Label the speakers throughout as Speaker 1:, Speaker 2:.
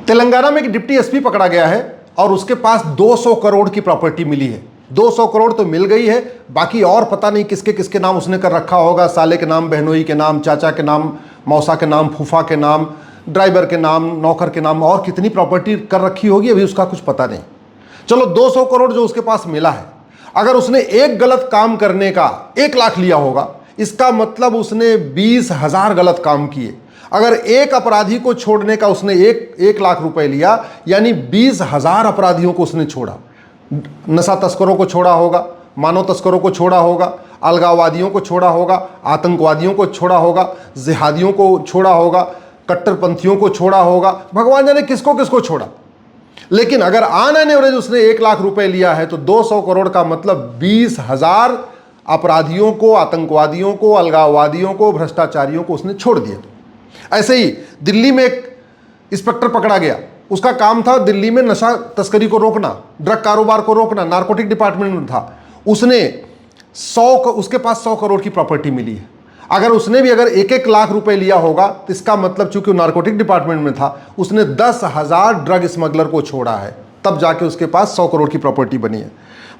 Speaker 1: तेलंगाना में एक deputy SP पकड़ा गया है और उसके पास 200 करोड़ की प्रॉपर्टी मिली है। 200 करोड़ तो मिल गई है, बाकी और पता नहीं किसके किसके नाम उसने कर रखा होगा। साले के नाम, बहनोई के नाम, चाचा के नाम, मौसा के नाम, फूफा के नाम, ड्राइवर के नाम, नौकर के नाम, और कितनी प्रॉपर्टी कर रखी होगी अभी उसका कुछ पता नहीं। चलो 200 करोड़ जो उसके पास मिला है, अगर उसने एक गलत काम करने का 1 लाख लिया होगा, इसका मतलब उसने 20,000 गलत काम किए। अगर एक अपराधी को छोड़ने का उसने एक लाख रुपए लिया, यानी 20,000 अपराधियों को उसने छोड़ा। नशा तस्करों को छोड़ा होगा, मानव तस्करों को छोड़ा होगा, अलगाववादियों को छोड़ा होगा, आतंकवादियों को छोड़ा होगा, जिहादियों को छोड़ा होगा, कट्टरपंथियों को छोड़ा होगा, भगवान जाने किसको किसको छोड़ा। लेकिन अगर ऑन एन एवरेज उसने 1 लाख रुपए लिया है तो 200 करोड़ का मतलब 20,000 अपराधियों को, आतंकवादियों को, अलगाववादियों को, भ्रष्टाचारियों को उसने छोड़ दिया। ऐसे ही दिल्ली में एक इंस्पेक्टर पकड़ा गया, उसका काम था दिल्ली में नशा तस्करी को रोकना, ड्रग कारोबार को रोकना, नारकोटिक डिपार्टमेंट में था। उसके पास 100 करोड़ की प्रॉपर्टी मिली है। अगर उसने भी अगर 1-1 लाख रुपए लिया होगा तो इसका मतलब चूंकि वो नारकोटिक डिपार्टमेंट में था, उसने 10,000 ड्रग स्मगलर को छोड़ा है, तब जाके उसके पास 100 करोड़ की प्रॉपर्टी बनी है।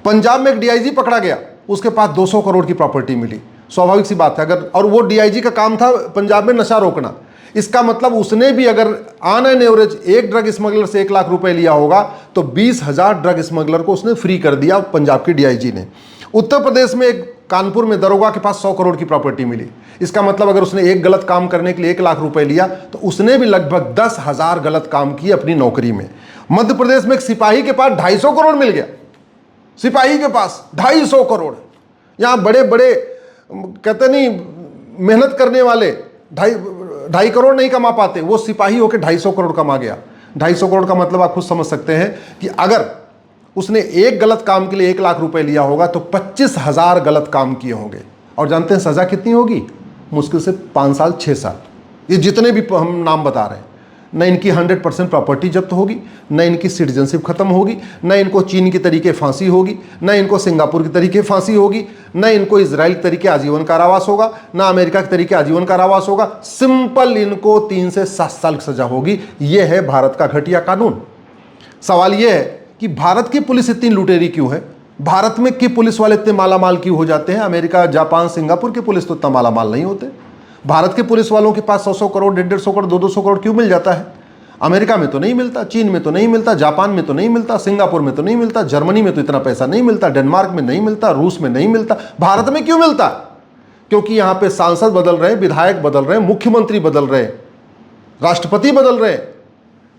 Speaker 1: पंजाब में एक डीआईजी पकड़ा गया, उसके पास 200 करोड़ की प्रॉपर्टी मिली। स्वाभाविक सी बात है, अगर और वो डीआईजी का काम था पंजाब में नशा रोकना, इसका मतलब उसने भी अगर ऑन एन एवरेज एक ड्रग स्मगलर से 1 लाख रुपए लिया होगा तो 20,000 ड्रग स्मगलर को उसने फ्री कर दिया पंजाब के डीआईजी ने। उत्तर प्रदेश में एक कानपुर में दरोगा के पास 100 करोड़ की प्रॉपर्टी मिली। इसका मतलब अगर उसने एक गलत काम करने के लिए 1 लाख रुपए लिया तो उसने भी लगभग 10,000 गलत काम किए अपनी नौकरी में। मध्य प्रदेश में एक सिपाही के पास 250 करोड़ मिल गया। सिपाही के पास 250 करोड़। यहां बड़े बड़े कहते नहीं मेहनत करने वाले 2.5 करोड़ नहीं कमा पाते, वो सिपाही होकर 250 करोड़ कमा गया। 250 करोड़ का मतलब आप खुद समझ सकते हैं कि अगर उसने एक गलत काम के लिए 1 लाख रुपए लिया होगा तो 25,000 गलत काम किए होंगे। और जानते हैं सजा कितनी होगी? मुश्किल से 5 साल 6 साल। ये जितने भी हम नाम बता रहे हैं, न इनकी 100% प्रॉपर्टी जब्त होगी, न इनकी सिटीजनशिप खत्म होगी, न इनको चीन की तरीके फांसी होगी, न इनको सिंगापुर की तरीके फांसी होगी, न इनको इजराइल के तरीके आजीवन कारावास होगा, न अमेरिका के तरीके आजीवन कारावास होगा। सिंपल इनको 3 से 7 साल की सजा होगी। यह है भारत का घटिया कानून। सवाल यह है कि भारत की पुलिस इतनी लुटेरी क्यों है? भारत में की पुलिस वाले इतने मालामाल क्यों हो जाते हैं? अमेरिका, जापान, सिंगापुर की पुलिस तो इतना मालामाल नहीं होते। भारत के पुलिस वालों के पास 100 करोड़, 150 करोड़, 200 करोड़ क्यों मिल जाता है? अमेरिका में तो नहीं मिलता, चीन में तो नहीं मिलता, जापान में तो नहीं मिलता, सिंगापुर में तो नहीं मिलता, जर्मनी में तो इतना पैसा नहीं मिलता, डेनमार्क में नहीं मिलता, रूस में नहीं मिलता। भारत में क्यों मिलता? क्योंकि यहां पे सांसद बदल रहे हैं, विधायक बदल रहे हैं, मुख्यमंत्री बदल रहे हैं, राष्ट्रपति बदल रहे हैं,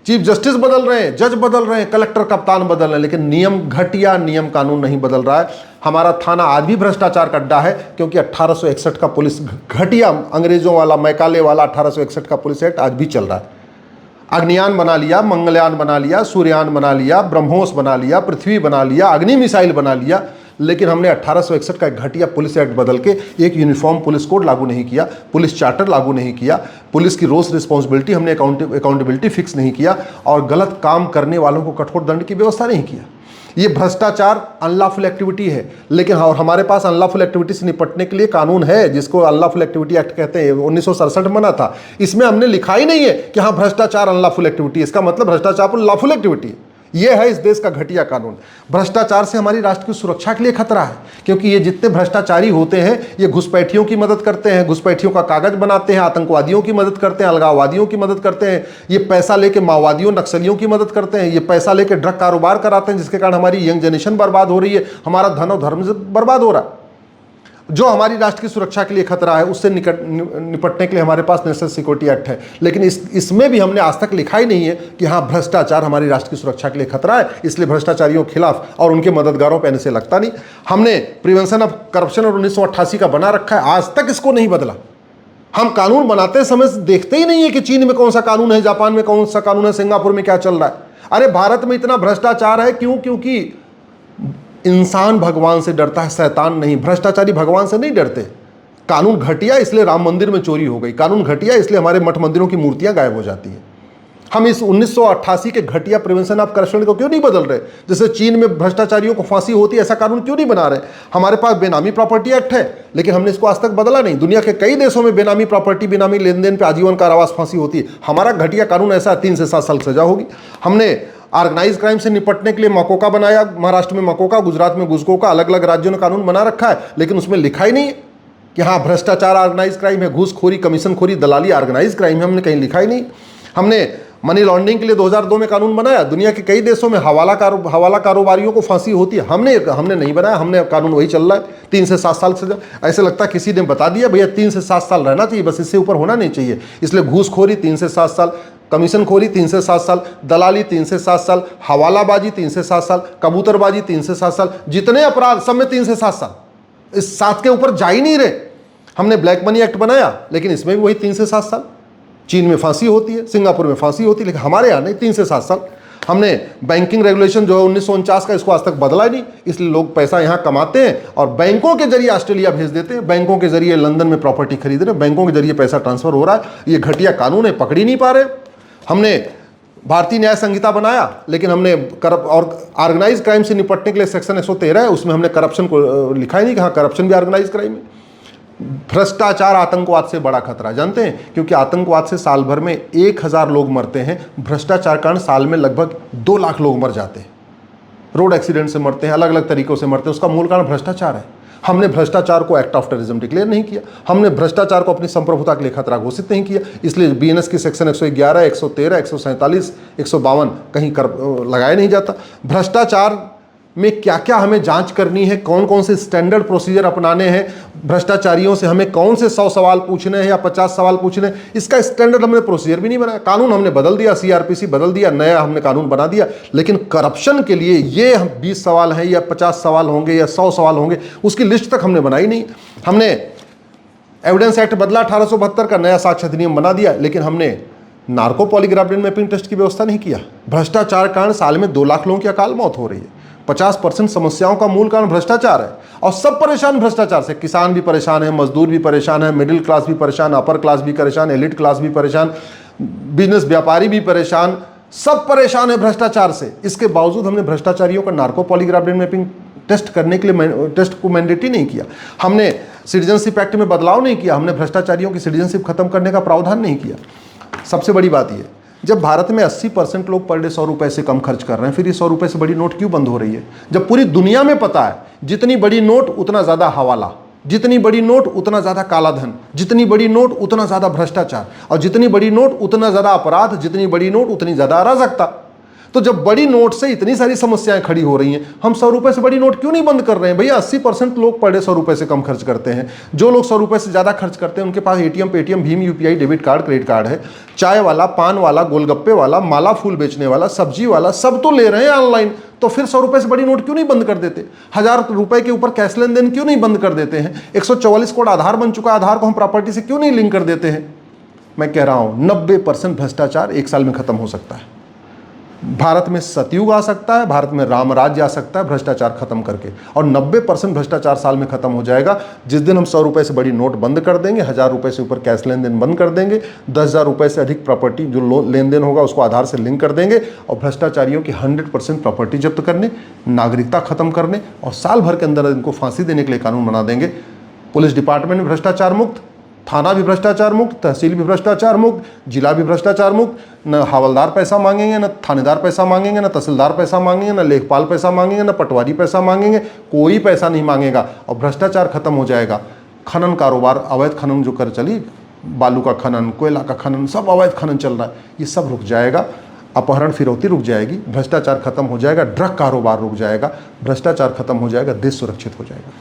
Speaker 1: चीफ जस्टिस बदल रहे हैं, जज बदल रहे हैं, कलेक्टर कप्तान बदल रहे हैं, लेकिन नियम, घटिया नियम कानून नहीं बदल रहा है। हमारा थाना आज भी भ्रष्टाचार का अड्डा है, क्योंकि 1861 का पुलिस घटिया अंग्रेजों वाला, मैकाले वाला 1861 का पुलिस एक्ट आज भी चल रहा है। अग्नियान बना लिया, मंगलयान बना लिया, सूर्ययान बना लिया, ब्रह्मोस बना लिया, पृथ्वी बना लिया, अग्नि मिसाइल बना लिया, लेकिन हमने 1861 का एक घटिया पुलिस एक्ट बदल के एक यूनिफॉर्म पुलिस कोड लागू नहीं किया, पुलिस चार्टर लागू नहीं किया, पुलिस की रोल्स रिस्पॉन्सिबिलिटी हमने अकाउंटेबिलिटी फिक्स नहीं किया, और गलत काम करने वालों को कठोर दंड की व्यवस्था नहीं किया। ये भ्रष्टाचार अनलॉफुल एक्टिविटी है, लेकिन और हमारे पास अनलॉफुल एक्टिविटी से निपटने के लिए कानून है, जिसको अनलॉफुल एक्टिविटी एक्ट कहते हैं। 1967 बना था। इसमें हमने लिखा ही नहीं है कि हाँ भ्रष्टाचार अनलॉफुल एक्टिविटी, इसका मतलब भ्रष्टाचार लॉफुल एक्टिविटी है। यह है इस देश का घटिया कानून। भ्रष्टाचार से हमारी राष्ट्र की सुरक्षा के लिए खतरा है, क्योंकि ये जितने भ्रष्टाचारी होते हैं ये घुसपैठियों की मदद करते हैं, घुसपैठियों का कागज बनाते हैं, आतंकवादियों की मदद करते हैं, अलगाववादियों की मदद करते हैं, ये पैसा लेके माओवादियों, नक्सलियों की मदद करते हैं, ये पैसा लेके ड्रग कारोबार कराते हैं, जिसके कारण हमारी यंग जनरेशन बर्बाद हो रही है, हमारा धन और धर्म बर्बाद हो रहा है। जो हमारी राष्ट्र की सुरक्षा के लिए खतरा है, उससे निपटने के लिए हमारे पास नेशनल सिक्योरिटी एक्ट है, लेकिन इसमें भी हमने आज तक लिखा ही नहीं है कि हाँ भ्रष्टाचार हमारी राष्ट्र की सुरक्षा के लिए खतरा है, इसलिए भ्रष्टाचारियों के खिलाफ और उनके मददगारों पर ऐसे लगता नहीं। हमने प्रिवेंशन ऑफ करप्शन और 1988 का बना रखा है, आज तक इसको नहीं बदला। हम कानून बनाते समय देखते ही नहीं है कि चीन में कौन सा कानून है, जापान में कौन सा कानून है, सिंगापुर में क्या चल रहा है। अरे भारत में इतना भ्रष्टाचार है क्यों? क्योंकि इंसान भगवान से डरता है, शैतान नहीं। भ्रष्टाचारी भगवान से नहीं डरते। कानून घटिया इसलिए राम मंदिर में चोरी हो गई, कानून घटिया इसलिए हमारे मठ मंदिरों की मूर्तियां गायब हो जाती हैं। हम इस 1988 के घटिया प्रिवेंशन ऑफ करप्शन को क्यों नहीं बदल रहे? जैसे चीन में भ्रष्टाचारियों को फांसी होती है, ऐसा कानून क्यों नहीं बना रहे? हमारे पास बेनामी प्रॉपर्टी एक्ट है, लेकिन हमने इसको आज तक बदला नहीं। दुनिया के कई देशों में बेनामी प्रॉपर्टी, बेनामी लेन देन पे आजीवन कारावास फांसी होती है। हमारा घटिया कानून ऐसा 3 से 7 साल सजा होगी। हमने ऑर्गेनाइज क्राइम से निपटने के लिए मकोका बनाया, महाराष्ट्र में मकोका, गुजरात में गुजकोका, अलग अलग राज्यों ने कानून बना रखा है, लेकिन उसमें लिखा ही नहीं है कि हाँ भ्रष्टाचार ऑर्गेनाइज क्राइम है, घूसखोरी, कमीशनखोरी, दलाली ऑर्गेनाइज क्राइम है। हमने कहीं लिखा ही नहीं। हमने मनी लॉन्ड्रिंग के लिए 2002 में कानून बनाया। दुनिया के कई देशों में हवाला कारोबारियों को फांसी होती है, हमने नहीं बनाया। हमने कानून वही चल रहा है, 3 से 7 साल सजा। ऐसे लगता है किसी ने बता दिया भैया 3 से 7 साल रहना चाहिए, बस इससे ऊपर होना नहीं चाहिए। इसलिए घूसखोरी 3 से 7 साल, कमीशनखोरी 3 से 7 साल, दलाली 3 से 7 साल, हवालाबाजी 3 से 7 साल, कबूतरबाजी 3 से 7 साल, जितने अपराध सब में 3 से 7 साल। इस 7 के ऊपर जा ही नहीं रहे। हमने ब्लैक मनी एक्ट बनाया, लेकिन इसमें भी वही 3 से 7 साल। चीन में फांसी होती है, सिंगापुर में फांसी होती है, लेकिन हमारे यहाँ नहीं, 3 से 7 साल। हमने बैंकिंग रेगुलेशन जो है 1949 का, इसको आज तक बदला ही नहीं। इसलिए लोग पैसा यहाँ कमाते हैं और बैंकों के जरिए ऑस्ट्रेलिया भेज देते हैं, बैंकों के जरिए लंदन में प्रॉपर्टी खरीद रहे हैं, बैंकों के जरिए पैसा ट्रांसफर हो रहा है। ये घटिया कानून है, पकड़ ही नहीं पा रहे। हमने भारतीय न्याय संहिता बनाया, लेकिन हमने और ऑर्गेनाइज क्राइम से निपटने के लिए सेक्शन 113 है, उसमें हमने करप्शन को लिखा ही नहीं कि हाँ करप्शन भी ऑर्गेनाइज क्राइम है। भ्रष्टाचार आतंकवाद से बड़ा खतरा, जानते हैं? क्योंकि आतंकवाद से साल भर में 1000 लोग मरते हैं, भ्रष्टाचार कारण साल में लगभग 2 लाख लोग मर जाते हैं। रोड एक्सीडेंट से मरते हैं, अलग अलग तरीकों से मरते हैं, उसका मूल कारण भ्रष्टाचार है। हमने भ्रष्टाचार को एक्ट ऑफ टेररिज्म डिक्लेयर नहीं किया, हमने भ्रष्टाचार को अपनी संप्रभुता के लिए खतरा घोषित नहीं किया। इसलिए बीएनएस की सेक्शन 111, 113, 147, 152 कहीं लगाया नहीं जाता। भ्रष्टाचार में क्या क्या हमें जांच करनी है, कौन कौन से स्टैंडर्ड प्रोसीजर अपनाने हैं, भ्रष्टाचारियों से हमें कौन से 100 सवाल पूछने हैं या 50 सवाल पूछने हैं, इसका स्टैंडर्ड हमने प्रोसीजर भी नहीं बनाया। कानून हमने बदल दिया, सीआरपीसी बदल दिया, नया हमने कानून बना दिया, लेकिन करप्शन के लिए ये 20 सवाल हैं या 50 सवाल होंगे या 100 सवाल होंगे, उसकी लिस्ट तक हमने बनाई नहीं। हमने एविडेंस एक्ट बदला 1872 का, नया साक्ष्य अधिनियम बना दिया, लेकिन हमने नार्को पॉलीग्राफ मैपिंग टेस्ट की व्यवस्था नहीं किया। भ्रष्टाचार कारण साल में 2 लाख लोगों की अकाल मौत हो रही है। 50% समस्याओं का मूल कारण भ्रष्टाचार है, और सब परेशान भ्रष्टाचार से। किसान भी परेशान है, मजदूर भी परेशान है, मिडिल क्लास भी परेशान, अपर क्लास भी परेशान, एलिट क्लास भी परेशान, बिजनेस व्यापारी भी परेशान, सब परेशान है भ्रष्टाचार से। इसके बावजूद हमने भ्रष्टाचारियों का नार्को पॉलीग्राफ मैपिंग टेस्ट करने के लिए टेस्ट को मैंडेटरी नहीं किया। हमने सिटीजनशिप एक्ट में बदलाव नहीं किया, हमने भ्रष्टाचारियों की सिटीजनशिप खत्म करने का प्रावधान नहीं किया। सबसे बड़ी बात यह, जब भारत में 80% लोग पर डे 100 रुपए से कम खर्च कर रहे हैं, फिर ये 100 रुपए से बड़ी नोट क्यों बंद हो रही है? जब पूरी दुनिया में पता है जितनी बड़ी नोट उतना ज़्यादा हवाला, जितनी बड़ी नोट उतना ज़्यादा काला धन, जितनी बड़ी नोट उतना ज़्यादा भ्रष्टाचार, और जितनी बड़ी नोट उतना ज़्यादा अपराध, जितनी बड़ी नोट उतनी ज़्यादा अराजकता। तो जब बड़ी नोट से इतनी सारी समस्याएं खड़ी हो रही हैं, हम 100 रुपए से बड़ी नोट क्यों नहीं बंद कर रहे हैं? भैया 80% लोग पर डे 100 रुपए से कम खर्च करते हैं। जो लोग 100 रुपए से ज़्यादा खर्च करते हैं उनके पास एटीएम, पेटीएम, भीम UPI, debit card, credit card है। चाय वाला, पान वाला, गोलगप्पे वाला, माला फूल बेचने वाला, सब्जी वाला, सब तो ले रहे हैं ऑनलाइन। तो फिर 100 रुपए से बड़ी नोट क्यों नहीं बंद कर देते? 1000 रुपए के ऊपर कैश लेन देन क्यों नहीं बंद कर देते हैं? 144 कोड आधार बन चुका है, आधार को हम प्रॉपर्टी से क्यों नहीं लिंक कर देते हैं? मैं कह रहा हूं 90% भ्रष्टाचार 1 साल में खत्म हो सकता है। भारत में सतयुग आ सकता है, भारत में राम राज्य आ सकता है भ्रष्टाचार खत्म करके, और 90% भ्रष्टाचार साल में खत्म हो जाएगा जिस दिन हम 100 रुपए से बड़ी नोट बंद कर देंगे, 1000 रुपए से ऊपर कैश लेन देन बंद कर देंगे, 10,000 रुपए से अधिक प्रॉपर्टी जो लेन देन होगा उसको आधार से लिंक कर देंगे, और भ्रष्टाचारियों की 100% प्रॉपर्टी जब्त करने, नागरिकता खत्म करने, और साल भर के अंदर इनको फांसी देने के लिए कानून बना देंगे। पुलिस डिपार्टमेंट में भ्रष्टाचार मुक्त, थाना भी भ्रष्टाचार मुक्त, तहसील भी भ्रष्टाचार मुक्त, जिला भी भ्रष्टाचार मुक्त। न हवलदार पैसा मांगेंगे, न थानेदार पैसा मांगेंगे, न तहसीलदार पैसा मांगेंगे, न लेखपाल पैसा मांगेंगे, न पटवारी पैसा मांगेंगे, कोई पैसा नहीं मांगेगा, और भ्रष्टाचार खत्म हो जाएगा। खनन कारोबार, अवैध खनन जो कर चली, बालू का खनन, कोयला का खनन, सब अवैध खनन चल रहा है, ये सब रुक जाएगा। अपहरण फिरौती रुक जाएगी, भ्रष्टाचार खत्म हो जाएगा, ड्रग कारोबार रुक जाएगा, भ्रष्टाचार खत्म हो जाएगा, देश सुरक्षित हो जाएगा।